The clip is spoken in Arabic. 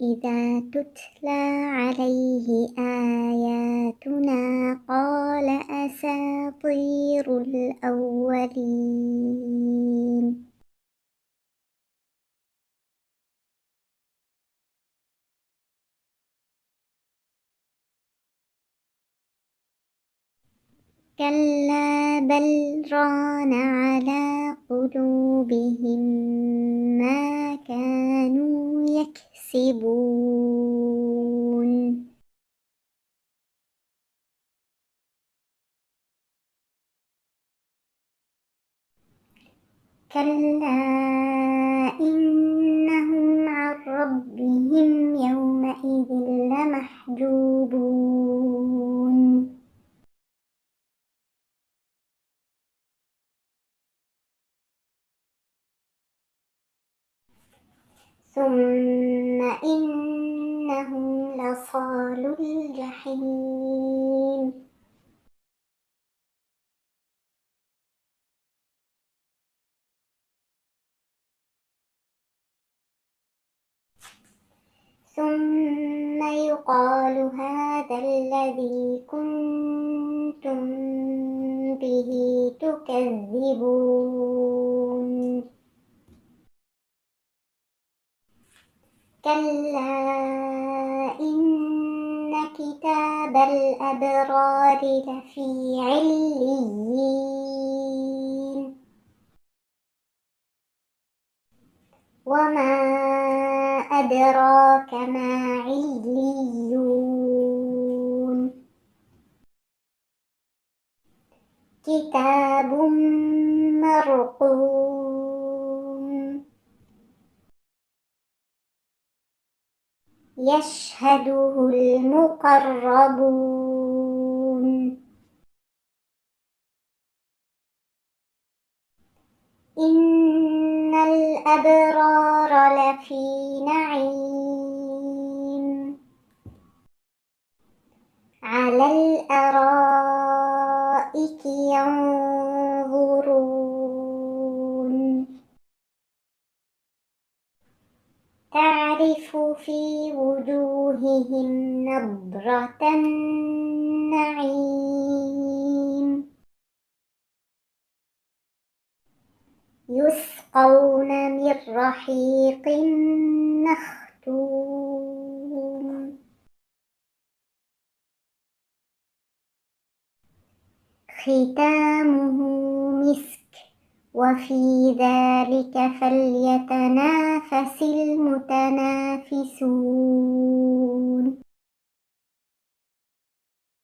إذا تتلى عليه آياتنا قال أساطير الأولين. كلا بل ران على قلوبهم ما كانوا يكسبون. كلا إنهم عن ربهم يومئذ لمحجوبون. ثم إنهم لصالو الجحيم. ثم يقال هذا الذي كنتم به تكذبون. كلا إن كتاب الأبرار لفي عليين. وما أدراك ما عليون. كتاب مرقوم يشهده المقربون. إن الأبرار لفي نعيم على الأرائك ينظرون. تعرف في وجوههم نضرة النعيم. يسقون من رحيق مختوم. ختامه مسك وفي ذلك فليتنافس المتنافسون.